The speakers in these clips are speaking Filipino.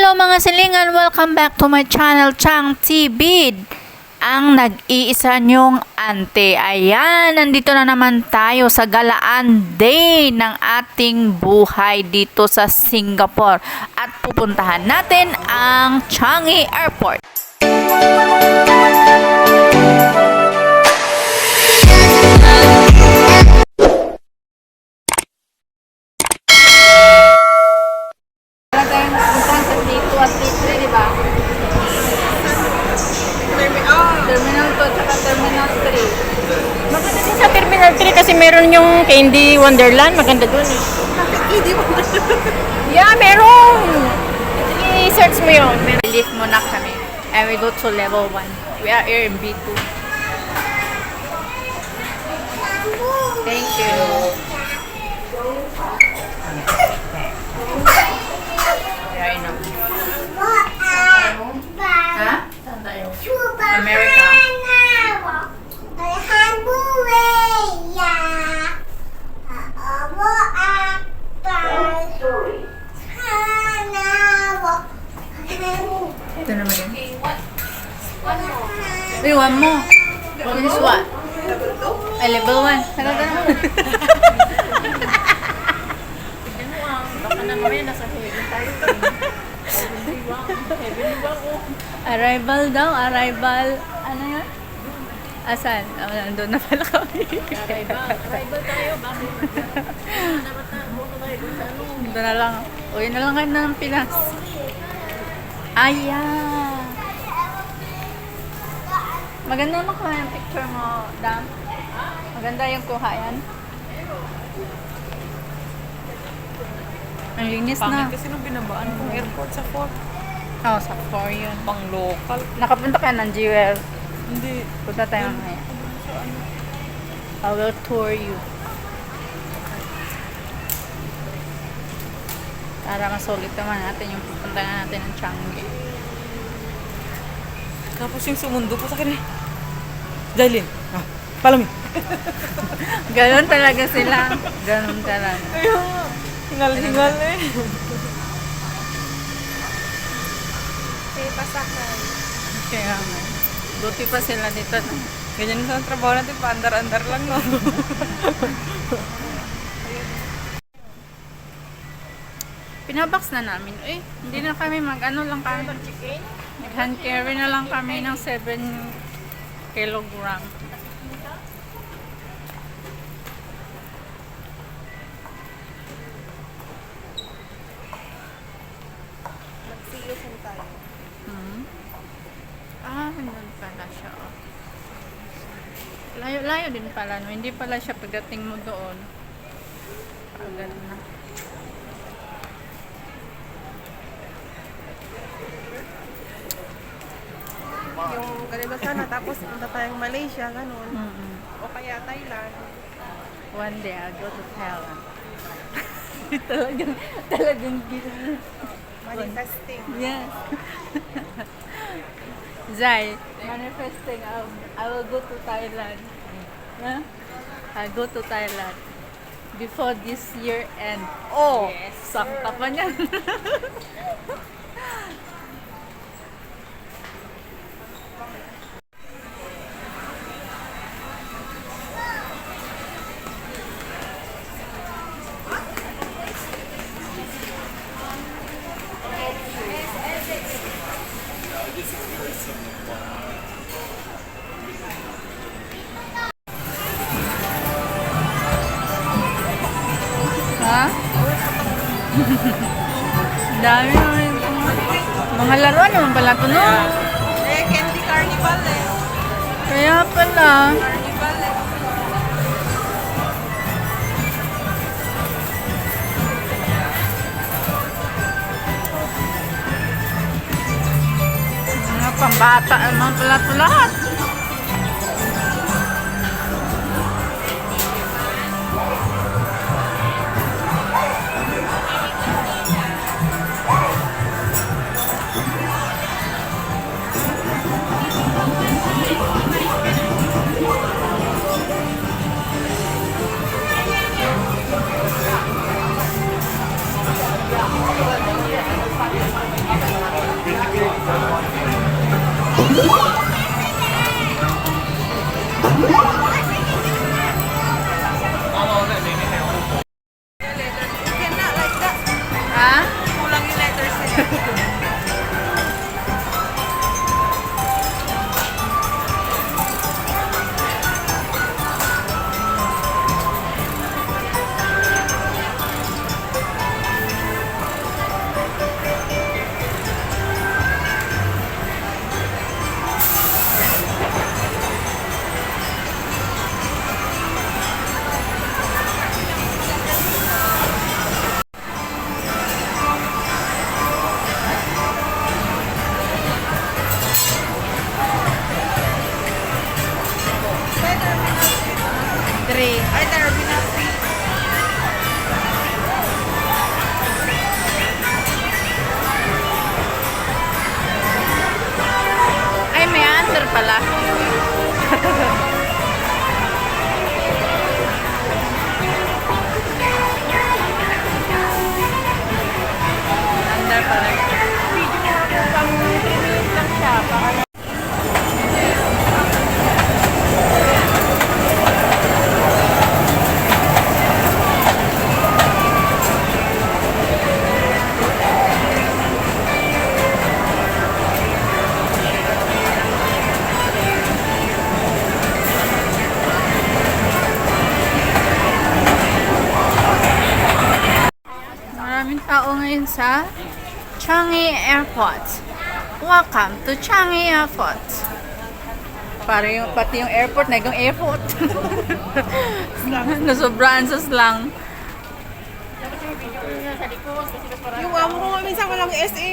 Hello mga silingan! Welcome back to my channel, Chang TV. Ang nag-iisa nyong ante. Ayan, nandito na naman tayo sa galaan day ng ating buhay dito sa Singapore. At pupuntahan natin ang Changi Airport. Terminal 2 at Terminal 3. Maganda din sa Terminal 3 kasi meron yung Candy Wonderland. Maganda dun eh. Candy Wonderland? Yeah, meron! I-search mo yun. Leave muna kami. And we go to level 1. We are here in B2. Thank you. There, no. Ha? Saan tayo? America. Ito naman yun. Uy, one more. This is what? Ay, level 1. Talaga naman. Tignan mo ah. Baka na mamaya nasa heaven tayo. Heaven ba ako? Arrival daw, arrival. Ano yun? Asan? Oh, nandun na pala kami. Arrival tayo. Bakit? Dapat na buko tayo dun sa ano. Doon na lang. Uwi na lang kayo ng Pinas. Ayan. Maganda naman kuha yung picture mo, Dam. Maganda yung kuha yan. Ang linis na. Pangit kasi nung binabaan kong airport sa Fort. Oh, sa 4 yun. Pang local. Nakapunta ka ng Jewel. Hindi. Punta tayo mamaya. I will tour you. Para masulit naman natin yung pupunta natin ng Changi. Tapos yung sumundo pa sa akin eh. Jailin. Follow me. Ganon talaga sila. Ganon talaga. Ayun. Hingal-hingal eh. Pasakay. Kaya nga. Buti pa sila dito. Ganyan sa trabaho natin, paandar-andar lang no. Pinabox na namin. Eh, hindi na kami mag-ano lang kami. Nag-hand carry na lang kami ng 7 kilogram. Magsilusan tayo. Ah, nandun pala siya. Oh. Layo-layo din pala. No? Hindi pala siya pagdating mo doon. Agad na. Yung ganito sana, tapos punta tayong Malaysia, ganun. Mm-mm. O kaya Thailand. One day, I'll go to Thailand. talagang gila. Manifesting. Yes. Zai, manifesting, I will go to Thailand. Huh? I'll go to Thailand before this year end. Oh, yes. Sakta pa niyan. Ha? Dami naman mga laruan naman pala ito, no? Eh, Candy Carnival eh. Kaya pala. Carnival eh. Mga pambata naman pala ito lahat. Cannot like that. Ha? Kulang yung letters nila. Three. Ay, terminal 3. Ay, may answer pala. Under pala. Pang 3 minutes lang siya. Baka Maraming tao ngayon sa Changi Airport. Welcome to Changi Airport. Pati yung airport, naging airport. Nasobraan sa slang. Dapat yung video ko na sa likod kasi mas parang yung amo ko nga minsan walang SA.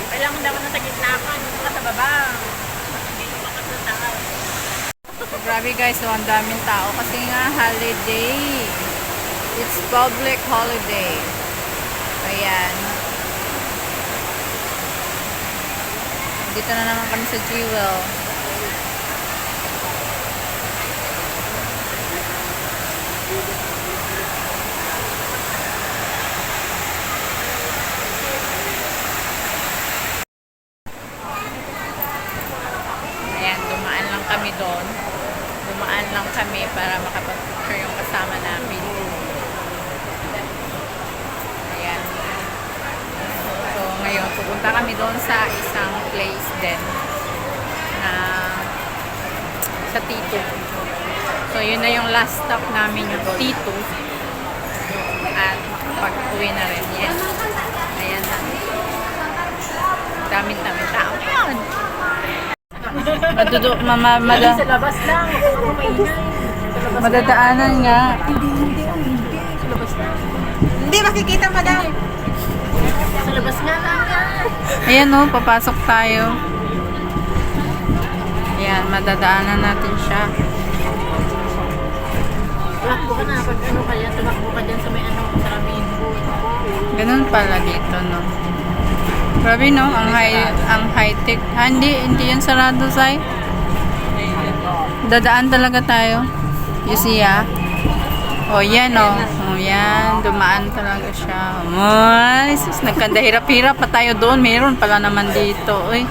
kailangan dapat nasa gitna ka, dito ka sa baba. Dito ka sa taas. Grabe guys, so ang daming tao kasi nga holiday. It's public holiday. Ayan. Dito na naman kami sa Jewel. Ayan, dumaan lang kami doon. Dumaan lang kami para makapag-picture yung kasama namin. Ayan. So, ngayon, pupunta kami doon sa isang place din na sa Tito. So, yun na yung last stop namin, yung Tito. At makapag-uwi na rin. Yes. Ayan na. Daming tao. Ayan! Sa labas lang, ako maingay. Sa labas Madadaanan nga. sa labas lang. Hindi makikita madam. Sa labas nga lang yan. Ayan o, papasok tayo. Ayan, madadaanan natin siya. Tumakbo ka na, pag ano kaya, tumakbo ka dyan sa may ano, sa amin. Ganun pala dito, no? Grabe, no? Ang high-tech. Hindi yan sarado, Sai. Dadaan talaga tayo. You see, ah? O, yan, o. O, yan. Dumaan talaga siya. Ay, sus, nagkanda-hirap-hirap pa tayo doon. Meron pala naman dito. Uy.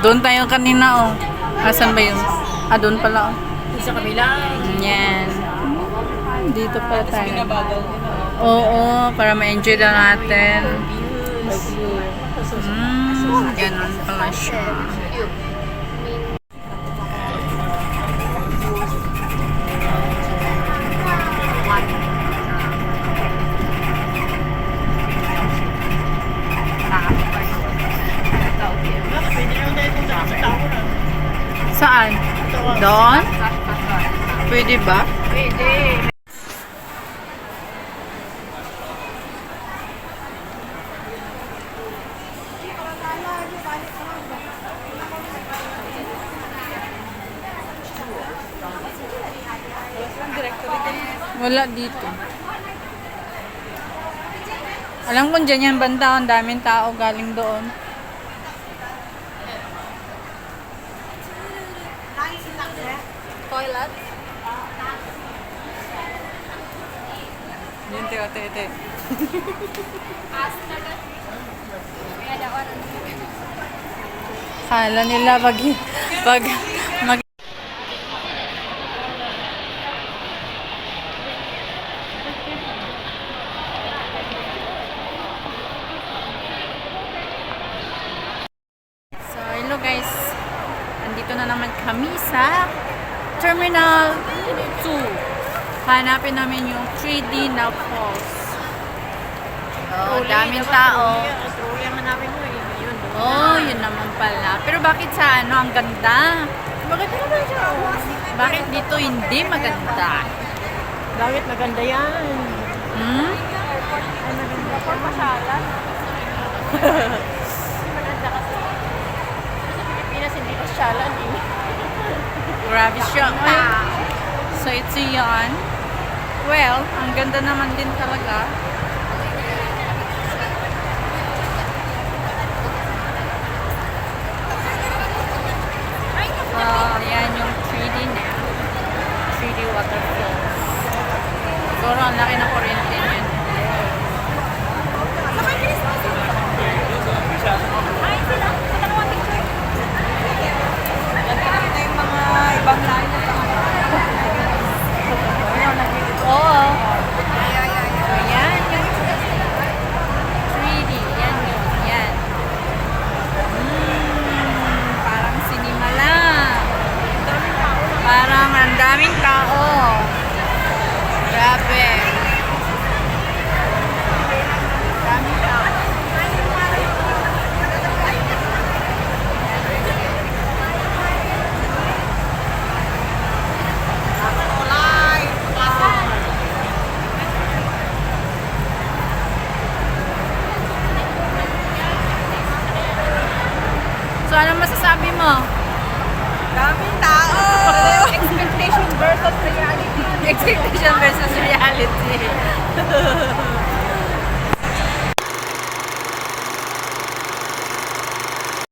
Doon tayo kanina, o. Asan ba yun? Ah, doon pala, o. Sa kabila. Yan. Dito pala tayo. Oo, para ma-enjoy na natin. Ganun pala siya. Pwede lang tayo kung saan sa tao na. Saan? Doon? Pwede ba? Pwede. Wala dito. Alam ko dyan yan banda, ang daming tao galing doon. Toilet? Yun, te. Kala nila pag mag So, hello guys. Andito na naman kami sa Terminal 2. Hanapin namin yung 3D na falls. Oh, daming tao. Trolley ang hanapin mo eh. Yun. Oh, yun naman pala. Pero bakit sa ano, ang ganda? Maganda naman siya. Bakit dito hindi maganda? Bakit maganda yan? Hmm? Ay, maganda. Airport pasyalan. Maganda kasi. Sa Pilipinas, hindi pasyalan eh. Grabe siya. So, ito yan. Well, ang ganda naman din talaga. Yan yung 3D na. 3D waterfalls. Siguro ang laki na kuryente niyan. Ito yung mga ibang lahi na Oo. So, yan yung 3D. Yan yun. Yan. Parang sinima lang. Parang ang daming tao. Grabe. Daming tao. So, ano masasabi mo? daming tao! Expectation versus reality. Expectation versus reality.